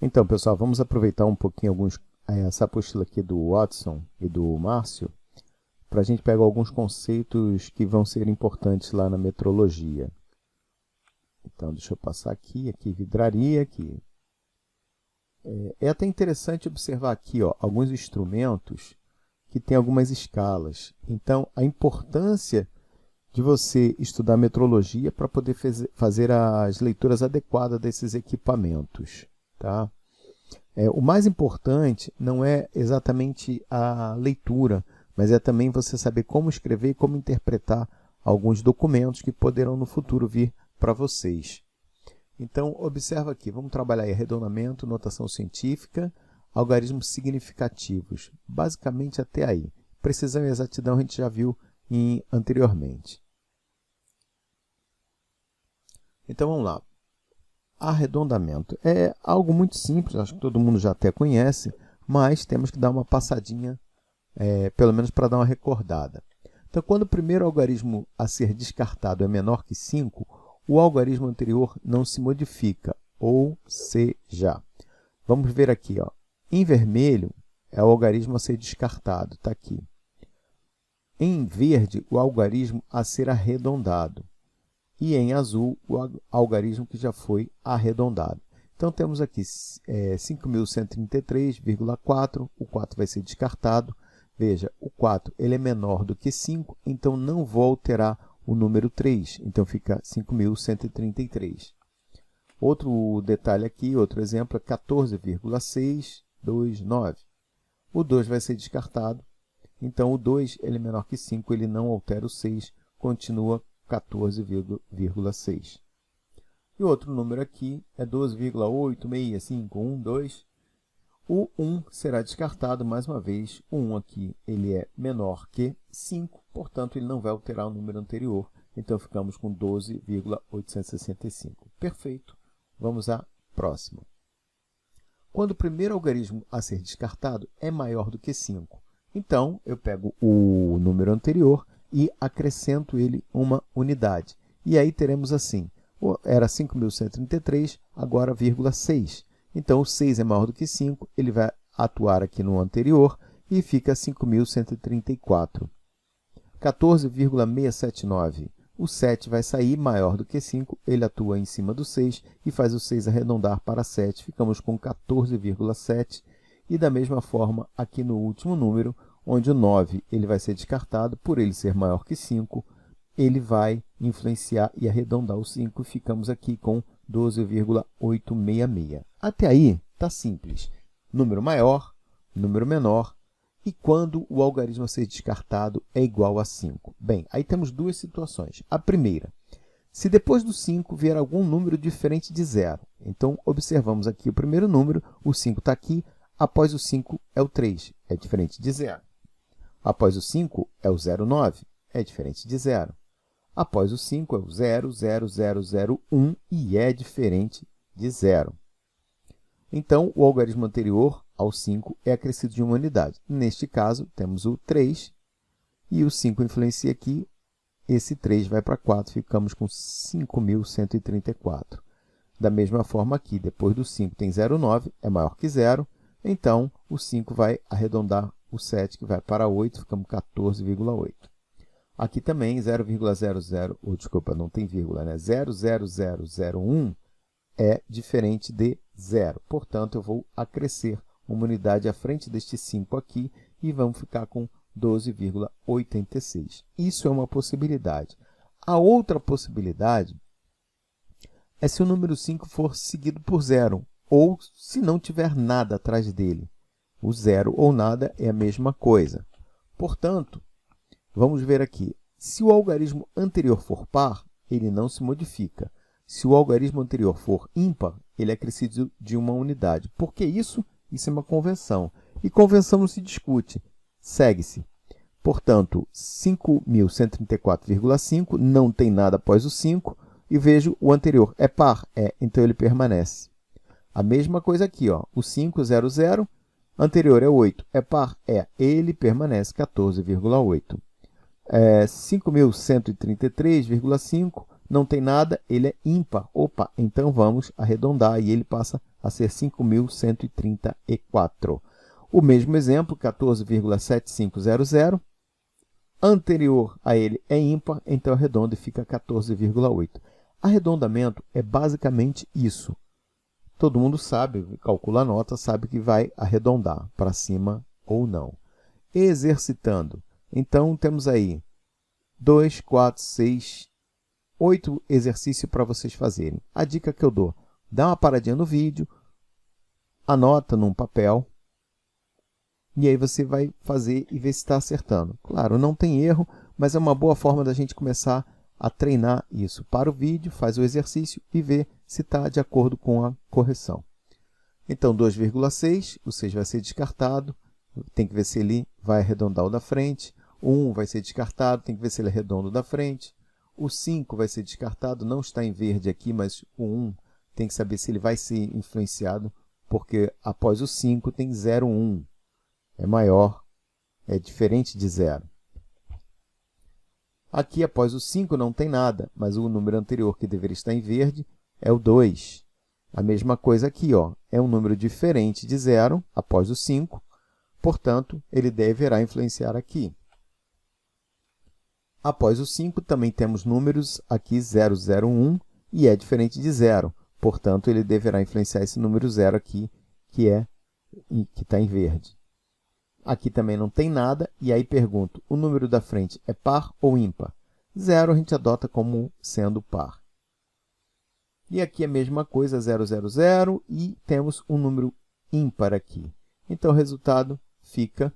Então, pessoal, vamos aproveitar um pouquinho essa apostila aqui do Watson e do Márcio para a gente pegar alguns conceitos que vão ser importantes lá na metrologia. Então, deixa eu passar aqui vidraria, aqui. É até interessante observar aqui alguns instrumentos que têm algumas escalas. Então, a importância de você estudar metrologia para poder fazer as leituras adequadas desses equipamentos. Tá? O mais importante não é exatamente a leitura, mas é também você saber como escrever e como interpretar alguns documentos que poderão no futuro vir para vocês. Então, observa aqui, vamos trabalhar aí arredondamento, notação científica, algarismos significativos, basicamente até aí. Precisão e exatidão a gente já viu anteriormente. Então, vamos lá. Arredondamento é algo muito simples, acho que todo mundo já até conhece, mas temos que dar uma passadinha, pelo menos para dar uma recordada. Então, quando o primeiro algarismo a ser descartado é menor que 5, o algarismo anterior não se modifica, ou seja, vamos ver aqui, em vermelho é o algarismo a ser descartado, está aqui. Em verde, o algarismo a ser arredondado. E em azul, o algarismo que já foi arredondado. Então, temos aqui 5.133,4, o 4 vai ser descartado. Veja, o 4 ele é menor do que 5, então não vou alterar o número 3, então fica 5.133. Outro detalhe aqui, outro exemplo, é 14,629. O 2 vai ser descartado, então o 2 ele é menor que 5, ele não altera o 6, continua 14,6. E outro número aqui é 12,86512. O 1 será descartado mais uma vez. O 1 aqui ele é menor que 5, portanto, ele não vai alterar o número anterior. Então, ficamos com 12,865. Perfeito. Vamos à próxima. Quando o primeiro algarismo a ser descartado é maior do que 5, então, eu pego o número anterior e acrescento ele uma unidade. E aí teremos assim, era 5.133, agora vírgula 6. Então, o 6 é maior do que 5, ele vai atuar aqui no anterior e fica 5.134. 14,679. O 7 vai sair maior do que 5, ele atua em cima do 6 e faz o 6 arredondar para 7. Ficamos com 14,7. E da mesma forma, aqui no último número, onde o 9 ele vai ser descartado, por ele ser maior que 5, ele vai influenciar e arredondar o 5, e ficamos aqui com 12,866. Até aí, está simples. Número maior, número menor, e quando o algarismo a ser descartado é igual a 5. Bem, aí temos duas situações. A primeira, se depois do 5 vier algum número diferente de 0. Então, observamos aqui o primeiro número, o 5 está aqui, após o 5 é o 3, é diferente de 0. Após o 5 é o 0,9, é diferente de 0. Após o 5 é o 0,0001 e é diferente de 0. Então, o algarismo anterior ao 5 é acrescido de uma unidade. Neste caso, temos o 3 e o 5 influencia aqui. Esse 3 vai para 4, ficamos com 5.134. Da mesma forma aqui, depois do 5 tem 0,9, é maior que 0. Então, o 5 vai arredondar o 7, que vai para 8, ficamos 14,8. Aqui também, 0,00, desculpa, não tem vírgula, né? 0,0001 é diferente de 0. Portanto, eu vou acrescer uma unidade à frente deste 5 aqui e vamos ficar com 12,86. Isso é uma possibilidade. A outra possibilidade é se o número 5 for seguido por 0, ou se não tiver nada atrás dele. O 0 ou nada é a mesma coisa. Portanto, vamos ver aqui. Se o algarismo anterior for par, ele não se modifica. Se o algarismo anterior for ímpar, ele é acrescido de uma unidade. Por que isso? Isso é uma convenção. E convenção não se discute. Segue-se. Portanto, 5.134,5 não tem nada após o 5. E vejo o anterior. É par? É. Então, ele permanece. A mesma coisa aqui. O 5, 0, 0. Anterior é 8. É par? É. Ele permanece 14,8. 5.133,5 não tem nada, ele é ímpar. Opa, então vamos arredondar e ele passa a ser 5.134. O mesmo exemplo, 14,7500, anterior a ele é ímpar, então arredonda e fica 14,8. Arredondamento é basicamente isso. Todo mundo sabe, calcula a nota, sabe que vai arredondar para cima ou não. Exercitando. Então, temos aí 2, 4, 6, 8 exercícios para vocês fazerem. A dica que eu dou, dá uma paradinha no vídeo, anota num papel, e aí você vai fazer e ver se está acertando. Claro, não tem erro, mas é uma boa forma da gente começar a treinar isso. Para o vídeo, faz o exercício e vê se está de acordo com a correção. Então, 2,6, o 6 vai ser descartado, tem que ver se ele vai arredondar o da frente. O 1 vai ser descartado, tem que ver se ele é redondo da frente. O 5 vai ser descartado, não está em verde aqui, mas o 1 tem que saber se ele vai ser influenciado, porque após o 5 tem 0,1. É maior, é diferente de 0. Aqui, após o 5, não tem nada, mas o número anterior que deveria estar em verde é o 2. A mesma coisa aqui, ó, é um número diferente de 0 após o 5, portanto, ele deverá influenciar aqui. Após o 5, também temos números aqui 0, 0, 1, e é diferente de 0, portanto, ele deverá influenciar esse número 0 aqui, que está em verde. Aqui também não tem nada, e aí pergunto, o número da frente é par ou ímpar? 0 a gente adota como sendo par. E aqui a mesma coisa, 0, 0, 0, e temos um número ímpar aqui. Então, o resultado fica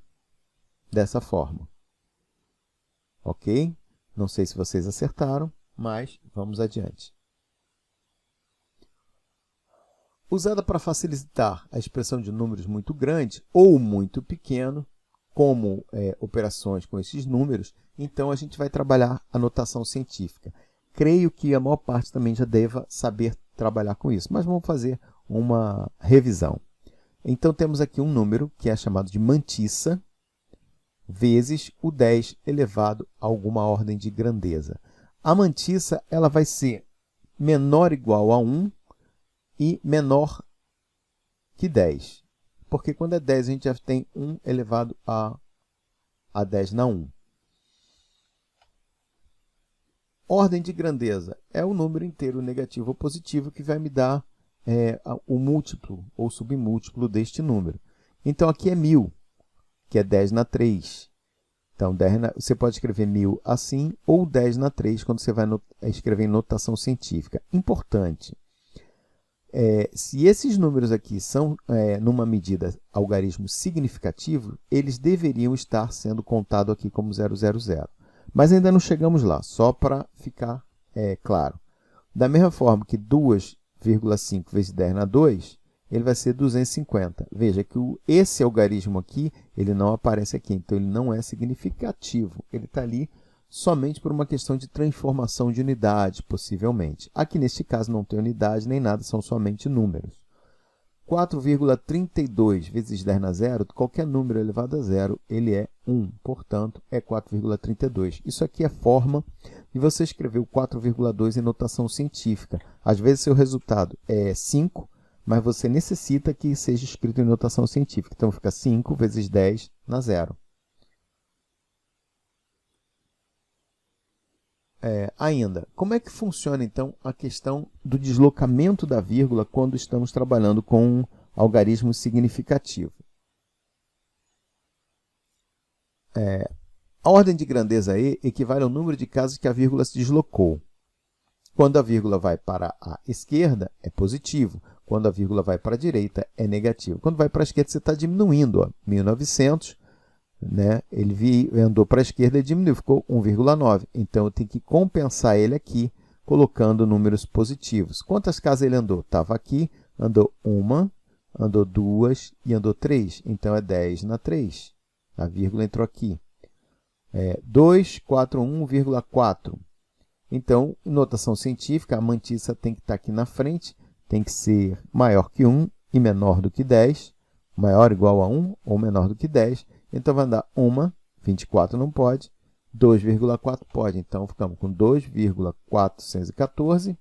dessa forma. Ok? Não sei se vocês acertaram, mas vamos adiante. Usada para facilitar a expressão de números muito grandes ou muito pequeno, como operações com esses números, então a gente vai trabalhar a notação científica. Creio que a maior parte também já deva saber trabalhar com isso, mas vamos fazer uma revisão. Então, temos aqui um número que é chamado de mantissa, vezes o 10 elevado a alguma ordem de grandeza. A mantissa ela vai ser menor ou igual a 1 e menor que 10. Porque quando é 10, a gente já tem 1 elevado a 10 na 1. Ordem de grandeza é o número inteiro negativo ou positivo que vai me dar o múltiplo ou submúltiplo deste número. Então, aqui é 1000, que é 10 na 3. Então, você pode escrever 1000 assim ou 10 na 3 quando você vai escrever em notação científica. Importante. Se esses números aqui são, numa medida, algarismo significativo, eles deveriam estar sendo contados aqui como 000. Mas ainda não chegamos lá, só para ficar claro. Da mesma forma que 2,5 vezes 10 na 2, ele vai ser 250. Veja que esse algarismo aqui, ele não aparece aqui, então ele não é significativo. Ele está ali somente por uma questão de transformação de unidade, possivelmente. Aqui, neste caso, não tem unidade nem nada, são somente números. 4,32 vezes 10 na 0, qualquer número elevado a 0, ele é 1, portanto, é 4,32. Isso aqui é forma de você escrever o 4,2 em notação científica. Às vezes, seu resultado é 5, mas você necessita que seja escrito em notação científica. Então, fica 5 vezes 10 na 0. Ainda, como é que funciona, então, a questão do deslocamento da vírgula quando estamos trabalhando com um algarismo significativo? A ordem de grandeza E equivale ao número de casos que a vírgula se deslocou. Quando a vírgula vai para a esquerda, é positivo. Quando a vírgula vai para a direita, é negativo. Quando vai para a esquerda, você está diminuindo. Ó, 1900, né? Ele andou para a esquerda e diminuiu, ficou 1,9. Então, eu tenho que compensar ele aqui, colocando números positivos. Quantas casas ele andou? Estava aqui, andou 1, andou 2 e andou 3. Então, é 10 na 3. A vírgula entrou aqui. 241,4. Então, em notação científica, a mantissa tem que estar aqui na frente, tem que ser maior que 1 e menor do que 10, maior ou igual a 1 ou menor do que 10. Então, vai dar 1, 24 não pode, 2,4 pode. Então, ficamos com 2,414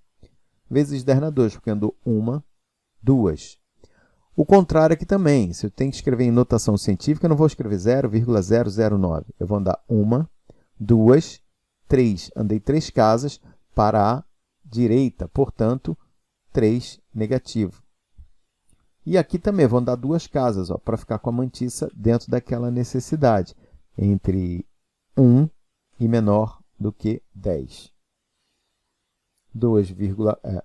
vezes 10 na 2, ficando 1, 2. O contrário aqui também. Se eu tenho que escrever em notação científica, eu não vou escrever 0,009. Eu vou andar 1, 2, 3. Andei 3 casas para a direita, portanto, 3 negativo. E aqui também vou andar 2 casas, para ficar com a mantiça dentro daquela necessidade, entre 1 e menor do que 10.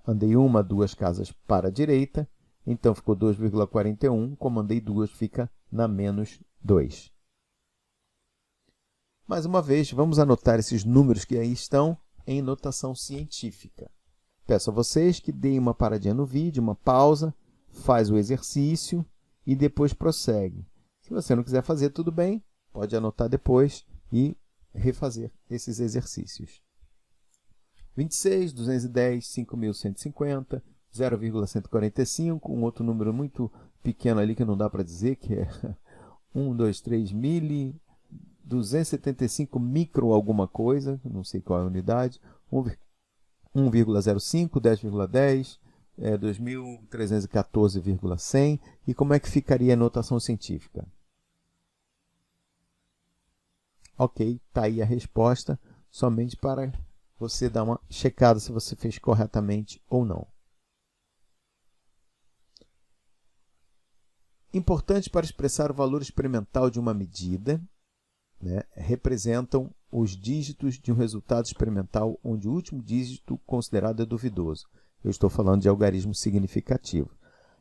Andei 1, 2 casas para a direita, então ficou 2,41, como andei 2, fica na menos 2. Mais uma vez, vamos anotar esses números que aí estão em notação científica. Peço a vocês que deem uma paradinha no vídeo, uma pausa, faz o exercício e depois prossegue. Se você não quiser fazer, tudo bem, pode anotar depois e refazer esses exercícios. 26, 210, 5.150, 0,145, um outro número muito pequeno ali que não dá para dizer, que é 1, 2, 3, 275 micro alguma coisa, não sei qual é a unidade, 1,05, 10,10, 2.314,100. E como é que ficaria a notação científica? Ok, está aí a resposta, somente para você dar uma checada se você fez corretamente ou não. Importante para expressar o valor experimental de uma medida, representam os dígitos de um resultado experimental onde o último dígito considerado é duvidoso. Eu estou falando de algarismo significativo.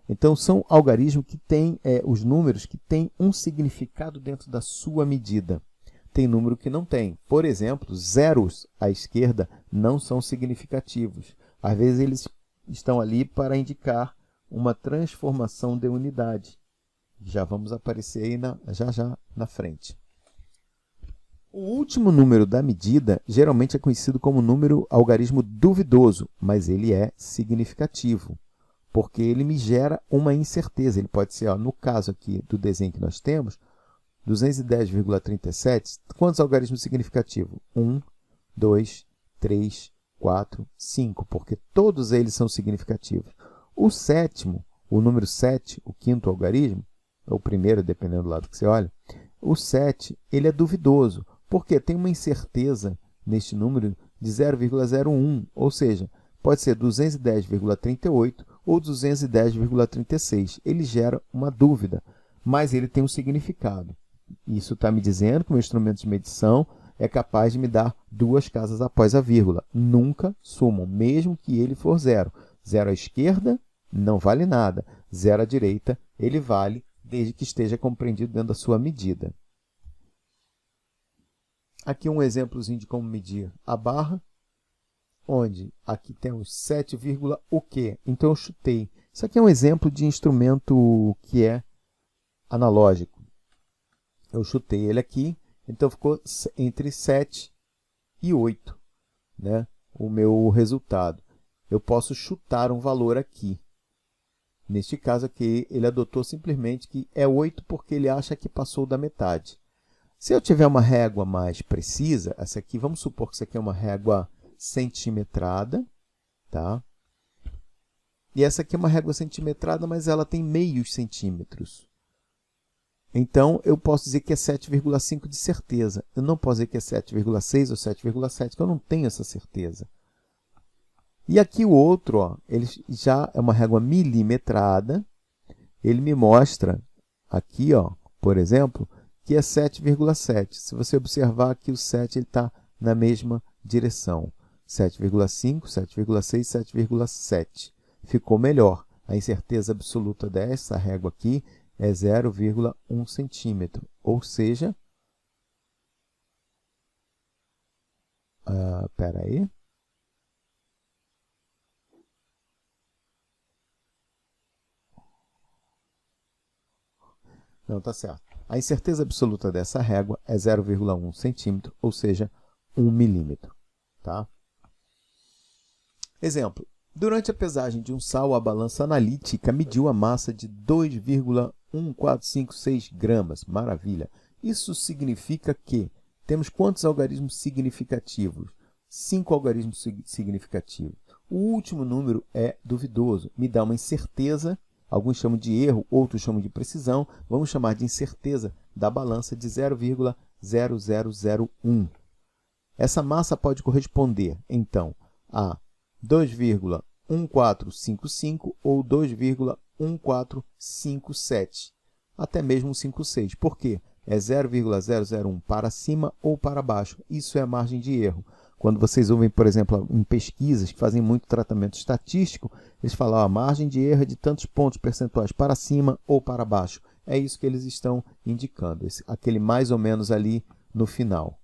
Então, são algarismos que têm os números que têm um significado dentro da sua medida. Tem número que não tem. Por exemplo, zeros à esquerda não são significativos. Às vezes, eles estão ali para indicar uma transformação de unidade. Já vamos aparecer aí já na frente. O último número da medida geralmente é conhecido como número algarismo duvidoso, mas ele é significativo, porque ele me gera uma incerteza. Ele pode ser, no caso aqui do desenho que nós temos, 210,37, quantos algarismos significativos? 1, 2, 3, 4, 5, porque todos eles são significativos. O sétimo, o número 7, o quinto algarismo, ou o primeiro, dependendo do lado que você olha, o 7, ele é duvidoso, porque tem uma incerteza neste número de 0,01, ou seja, pode ser 210,38 ou 210,36. Ele gera uma dúvida, mas ele tem um significado. Isso está me dizendo que o meu instrumento de medição é capaz de me dar 2 casas após a vírgula. Nunca sumam, mesmo que ele for 0. 0 à esquerda não vale nada. 0 à direita ele vale, desde que esteja compreendido dentro da sua medida. Aqui um exemplozinho de como medir a barra, onde aqui temos 7, o quê? Então eu chutei. Isso aqui é um exemplo de instrumento que é analógico. Eu chutei ele aqui, então ficou entre 7 e 8, o meu resultado. Eu posso chutar um valor aqui. Neste caso aqui, ele adotou simplesmente que é 8 porque ele acha que passou da metade. Se eu tiver uma régua mais precisa, essa aqui, vamos supor que isso aqui é uma régua centimetrada, tá? E essa aqui é uma régua centimetrada, mas ela tem meios centímetros. Então, eu posso dizer que é 7,5 de certeza. Eu não posso dizer que é 7,6 ou 7,7, porque eu não tenho essa certeza. E aqui o outro, ele já é uma régua milimetrada. Ele me mostra aqui, por exemplo, que é 7,7. Se você observar aqui, o 7 está na mesma direção. 7,5, 7,6, 7,7. Ficou melhor. A incerteza absoluta dessa régua aqui é 0,1 centímetro. Ou seja, espera aí. Não, está certo. A incerteza absoluta dessa régua é 0,1 centímetro, ou seja, 1 milímetro. Tá? Exemplo. Durante a pesagem de um sal, a balança analítica mediu a massa de 2,1456 gramas. Maravilha. Isso significa que Temos quantos algarismos significativos? 5 algarismos significativos. O último número é duvidoso, me dá uma incerteza, alguns chamam de erro, outros chamam de precisão, vamos chamar de incerteza da balança de 0,0001. Essa massa pode corresponder, então, a 2,1455 ou 2,1457, até mesmo 56. Por quê? É 0,001 para cima ou para baixo. Isso é a margem de erro. Quando vocês ouvem, por exemplo, em pesquisas que fazem muito tratamento estatístico, eles falam a margem de erro é de tantos pontos percentuais para cima ou para baixo. É isso que eles estão indicando, aquele mais ou menos ali no final.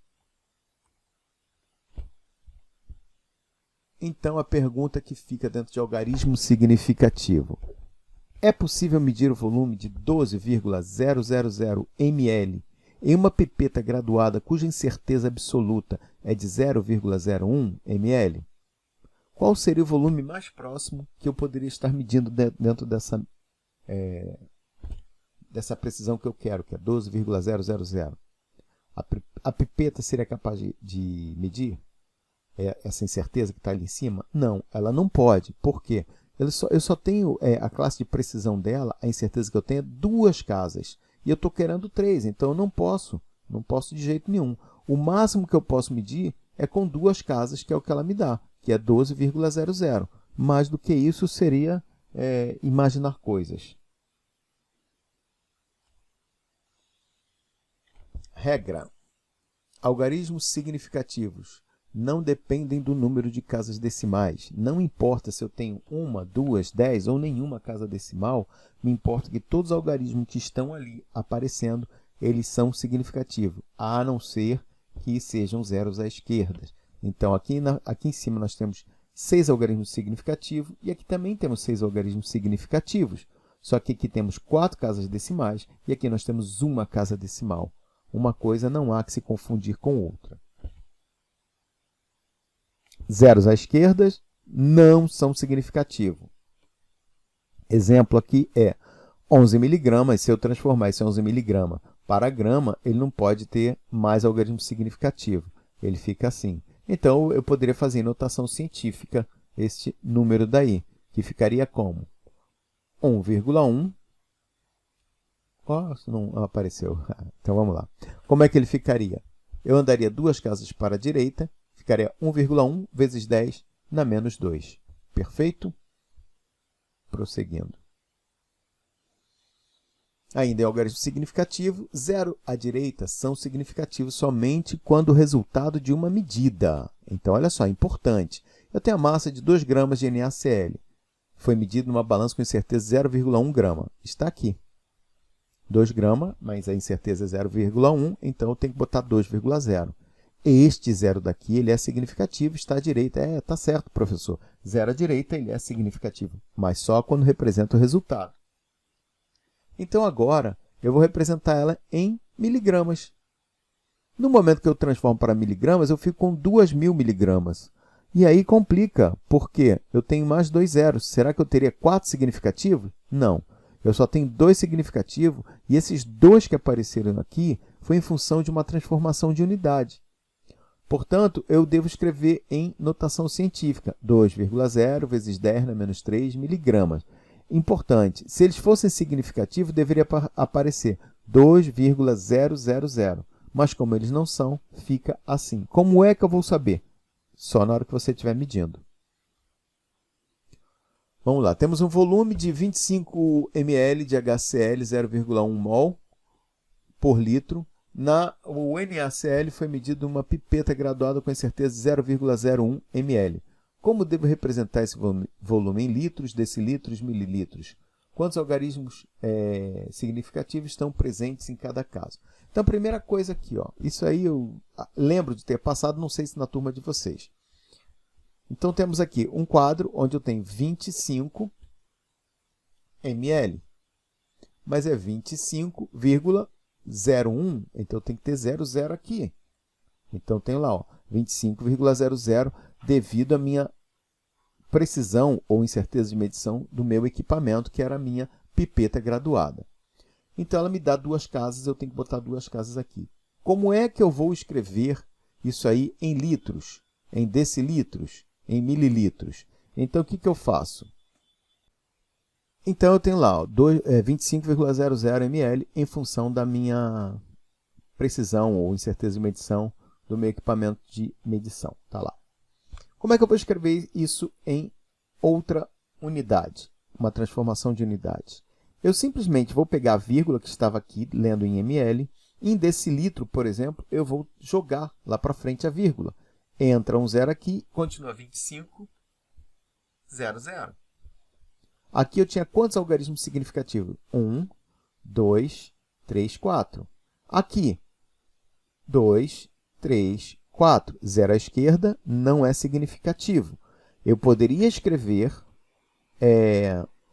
Então, a pergunta que fica dentro de algarismo significativo. É possível medir o volume de 12,000 ml em uma pipeta graduada cuja incerteza absoluta é de 0,01 ml? Qual seria o volume mais próximo que eu poderia estar medindo dentro dessa precisão que eu quero, que é 12,000? A pipeta seria capaz de medir essa incerteza que está ali em cima? Não, ela não pode. Por quê? Eu só tenho a classe de precisão dela, a incerteza que eu tenho é 2 casas. E eu estou querendo 3, então eu não posso de jeito nenhum. O máximo que eu posso medir é com 2 casas, que é o que ela me dá, que é 12,00. Mais do que isso seria imaginar coisas. Regra. Algarismos significativos não dependem do número de casas decimais. Não importa se eu tenho 1, 2, 10 ou nenhuma casa decimal, me importa que todos os algarismos que estão ali aparecendo, eles são significativos, a não ser que sejam zeros à esquerda. Então, aqui em cima nós temos 6 algarismos significativos e aqui também temos 6 algarismos significativos. Só que aqui temos 4 casas decimais e aqui nós temos uma casa decimal. Uma coisa não há que se confundir com outra. Zeros à esquerda não são significativos. Exemplo aqui é 11 miligramas. Se eu transformar esse 11 miligrama para grama, ele não pode ter mais algarismo significativo. Ele fica assim. Então, eu poderia fazer em notação científica este número daí, que ficaria como 1,1. Não apareceu. Então, vamos lá. Como é que ele ficaria? Eu andaria 2 casas para a direita, ficaria 1,1 vezes 10 na menos 2. Perfeito? Prosseguindo. Ainda é algarismo significativo, 0 à direita são significativos somente quando o resultado de uma medida. Então, olha só, importante. Eu tenho a massa de 2 gramas de NaCl. Foi medido numa balança com incerteza 0,1 grama. Está aqui. 2 gramas, mas a incerteza é 0,1, então eu tenho que botar 2,0. Este 0 daqui ele é significativo, está à direita. Está certo, professor. 0 à direita ele é significativo, mas só quando representa o resultado. Então, agora, eu vou representar ela em miligramas. No momento que eu transformo para miligramas, eu fico com 2.000 miligramas. E aí complica, porque eu tenho mais 2 zeros. Será que eu teria 4 significativos? Não. Eu só tenho 2 significativos, e esses 2 que apareceram aqui foi em função de uma transformação de unidade. Portanto, eu devo escrever em notação científica, 2,0 vezes 10 na menos 3 miligramas. Importante, se eles fossem significativos, deveria aparecer 2,000. Mas como eles não são, fica assim. Como é que eu vou saber? Só na hora que você estiver medindo. Vamos lá, temos um volume de 25 ml de HCl, 0,1 mol por litro. O NaCl foi medido numa pipeta graduada com incerteza de 0,01 ml. Como devo representar esse volume em litros, decilitros, mililitros? Quantos algarismos significativos estão presentes em cada caso? Então, a primeira coisa aqui, isso aí eu lembro de ter passado, não sei se na turma de vocês. Então, temos aqui um quadro onde eu tenho 25 ml, mas é 25,01, então tem que ter 00 aqui. Então, tenho lá 25,00 devido à minha precisão ou incerteza de medição do meu equipamento, que era a minha pipeta graduada. Então, ela me dá 2 casas, eu tenho que botar 2 casas aqui. Como é que eu vou escrever isso aí em litros, em decilitros, em mililitros? Então, o que eu faço? Então, eu tenho lá 25,00 ml em função da minha precisão ou incerteza de medição do meu equipamento de medição. Tá lá. Como é que eu vou escrever isso em outra unidade? Uma transformação de unidade. Eu simplesmente vou pegar a vírgula que estava aqui, lendo em ml. Em decilitro, por exemplo, eu vou jogar lá para frente a vírgula. Entra um zero aqui, continua 25,00. Aqui eu tinha quantos algarismos significativos? 1, 2, 3, 4. Aqui, 2, 3, 4. 0 à esquerda não é significativo. Eu poderia escrever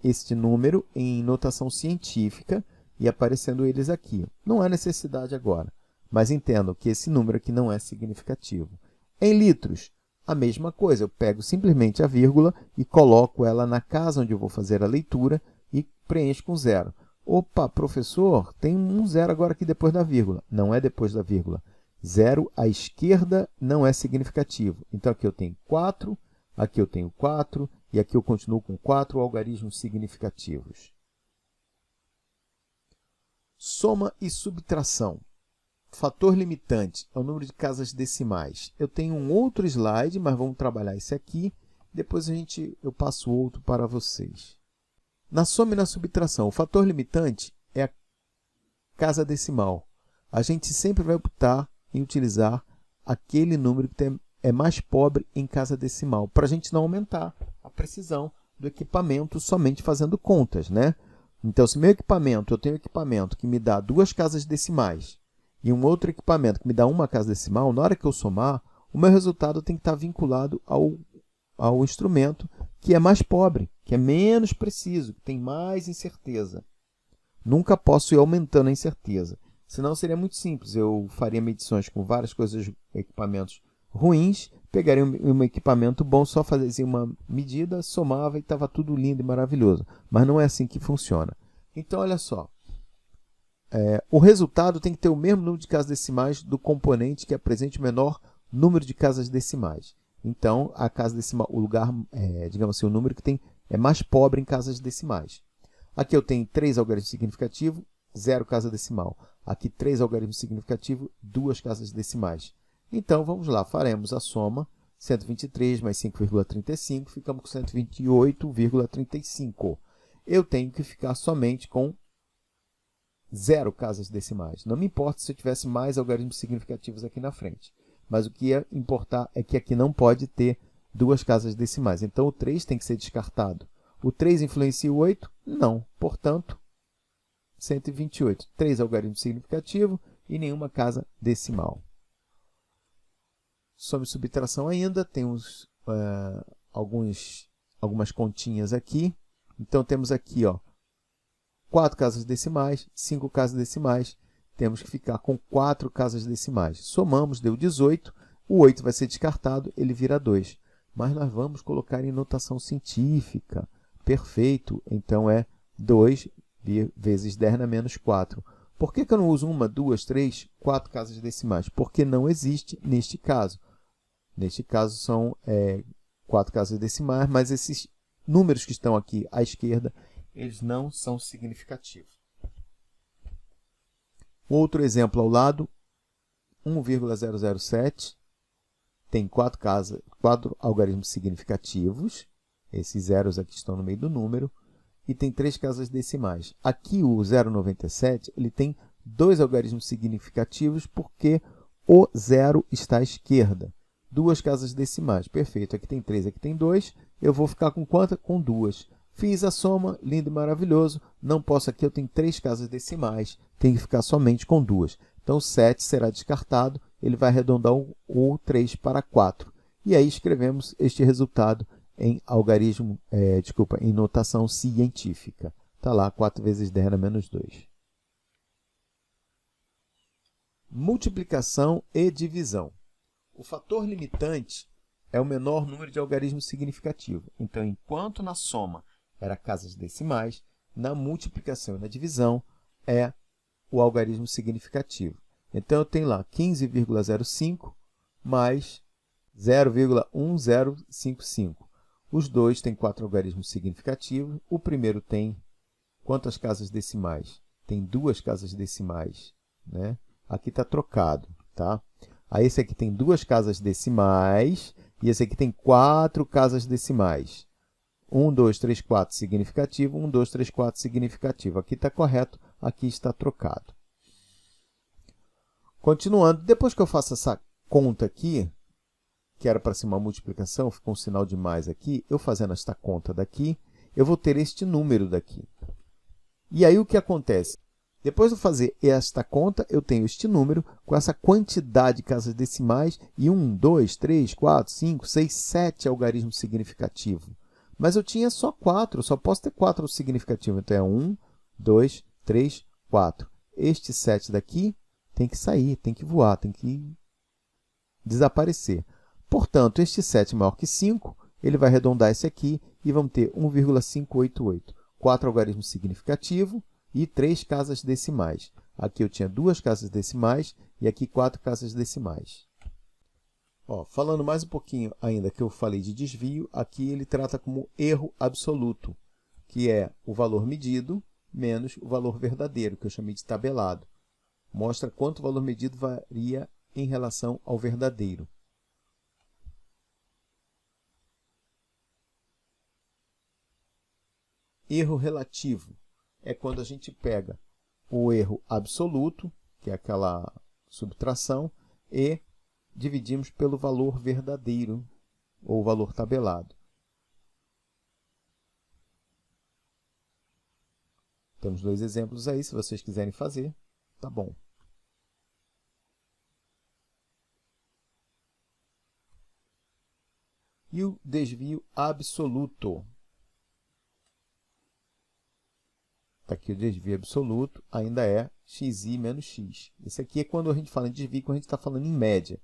este número em notação científica e aparecendo eles aqui. Não há necessidade agora, mas entendo que esse número aqui não é significativo. Em litros, a mesma coisa. Eu pego simplesmente a vírgula e coloco ela na casa onde eu vou fazer a leitura e preencho com zero. Opa, professor, tem um zero agora aqui depois da vírgula. Não é depois da vírgula. Zero à esquerda não é significativo. Então, aqui eu tenho 4, aqui eu tenho 4, e aqui eu continuo com 4 algarismos significativos. Soma e subtração. Fator limitante é o número de casas decimais. Eu tenho um outro slide, mas vamos trabalhar esse aqui. Depois eu passo outro para vocês. Na soma e na subtração, o fator limitante é a casa decimal. A gente sempre vai optar em utilizar aquele número que é mais pobre em casa decimal, para a gente não aumentar a precisão do equipamento somente fazendo contas, né? Então, se eu tenho um equipamento que me dá 2 casas decimais e um outro equipamento que me dá 1 casa decimal, na hora que eu somar, o meu resultado tem que estar vinculado ao instrumento que é mais pobre, que é menos preciso, que tem mais incerteza. Nunca posso ir aumentando a incerteza. Senão seria muito simples. Eu faria medições com várias equipamentos ruins, pegaria um equipamento bom, só fazia uma medida, somava e estava tudo lindo e maravilhoso. Mas não é assim que funciona. Então, olha só. O resultado tem que ter o mesmo número de casas decimais do componente que apresente o menor número de casas decimais. Então, a casa decimal, o lugar, digamos assim, o número que é mais pobre em casas decimais. Aqui eu tenho 3 algarismos significativos, 0 casa decimal. Aqui 3 algarismos significativos, 2 casas decimais. Então, vamos lá, faremos a soma. 123 mais 5,35, ficamos com 128,35. Eu tenho que ficar somente com 0 casas decimais. Não me importa se eu tivesse mais algarismos significativos aqui na frente. Mas o que ia importar é que aqui não pode ter 2 casas decimais. Então, o 3 tem que ser descartado. O 3 influencia o 8? Não. Portanto, 128. 3 algarismos significativos e nenhuma casa decimal. Soma e subtração ainda. Temos algumas continhas aqui. Então, temos aqui 4 casas decimais, 5 casas decimais. Temos que ficar com 4 casas decimais. Somamos, deu 18. O 8 vai ser descartado, ele vira 2. Mas nós vamos colocar em notação científica. Perfeito. Então, é 2 vezes 10 na menos 4. Por que eu não uso 1, 2, 3, 4 casas decimais? Porque não existe neste caso. Neste caso, são 4 casas decimais, mas esses números que estão aqui à esquerda, eles não são significativos. Outro exemplo ao lado, 1,007, tem 4 algarismos significativos, esses zeros aqui estão no meio do número, e tem 3 casas decimais. Aqui o 0,97 ele tem 2 algarismos significativos porque o zero está à esquerda. 2 casas decimais, perfeito. Aqui tem 3, aqui tem 2, eu vou ficar com quanta? Com 2. Fiz a soma, lindo e maravilhoso. Não posso aqui, eu tenho 3 casas decimais, tenho que ficar somente com 2. Então, 7 será descartado, ele vai arredondar o 3 para 4. E aí escrevemos este resultado em em notação científica. Está lá, 4 vezes 10 na menos 2. Multiplicação e divisão. O fator limitante é o menor número de algarismos significativos. Então, enquanto na soma era casas decimais, na multiplicação e na divisão é o algarismo significativo. Então, eu tenho lá 15,05 mais 0,1055. Os dois têm 4 algarismos significativos. O primeiro tem quantas casas decimais? Tem 2 casas decimais, né? Aqui está trocado, tá? Aí esse aqui tem 2 casas decimais e esse aqui tem 4 casas decimais. 1, 2, 3, 4 significativo, 1, 2, 3, 4 significativo. Aqui está correto, aqui está trocado. Continuando, depois que eu faço essa conta aqui, que era para ser uma multiplicação, ficou um sinal de mais aqui, eu fazendo esta conta daqui, eu vou ter este número daqui. E aí o que acontece? Depois de fazer esta conta, eu tenho este número com essa quantidade de casas decimais e 1, 2, 3, 4, 5, 6, 7 algarismos significativos. Mas eu tinha só 4, eu só posso ter 4 significativos. Então é 1, 2, 3, 4. Este 7 daqui tem que sair, tem que voar, tem que desaparecer. Portanto, este 7 maior que 5, ele vai arredondar esse aqui e vamos ter 1,588. 4 algarismos significativos e 3 casas decimais. Aqui eu tinha 2 casas decimais e aqui 4 casas decimais. Ó, falando mais um pouquinho ainda que eu falei de desvio, aqui ele trata como erro absoluto, que é o valor medido menos o valor verdadeiro, que eu chamei de tabelado. Mostra quanto o valor medido varia em relação ao verdadeiro. Erro relativo é quando a gente pega o erro absoluto, que é aquela subtração, e dividimos pelo valor verdadeiro, ou valor tabelado. Temos 2 exemplos aí, se vocês quiserem fazer, tá bom. E o desvio absoluto. Está aqui o desvio absoluto, ainda é xi menos x. Esse aqui é quando a gente fala em desvio, quando a gente está falando em média.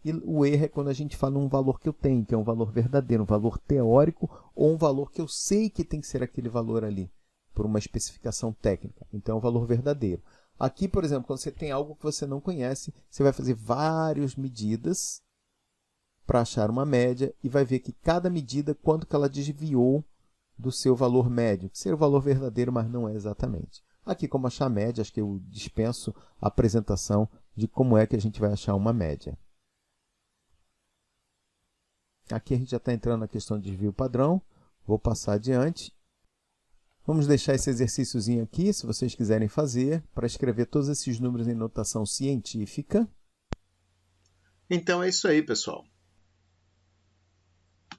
E o erro é quando a gente fala um valor que eu tenho, que é um valor verdadeiro, um valor teórico, ou um valor que eu sei que tem que ser aquele valor ali, por uma especificação técnica. Então, é um valor verdadeiro. Aqui, por exemplo, quando você tem algo que você não conhece, você vai fazer várias medidas para achar uma média e vai ver que cada medida, quanto que ela desviou do seu valor médio, que seria o valor verdadeiro, mas não é exatamente. Aqui, como achar a média, acho que eu dispenso a apresentação de como é que a gente vai achar uma média. Aqui a gente já está entrando na questão de desvio padrão. Vou passar adiante. Vamos deixar esse exercíciozinho aqui, se vocês quiserem fazer, para escrever todos esses números em notação científica. Então é isso aí, pessoal.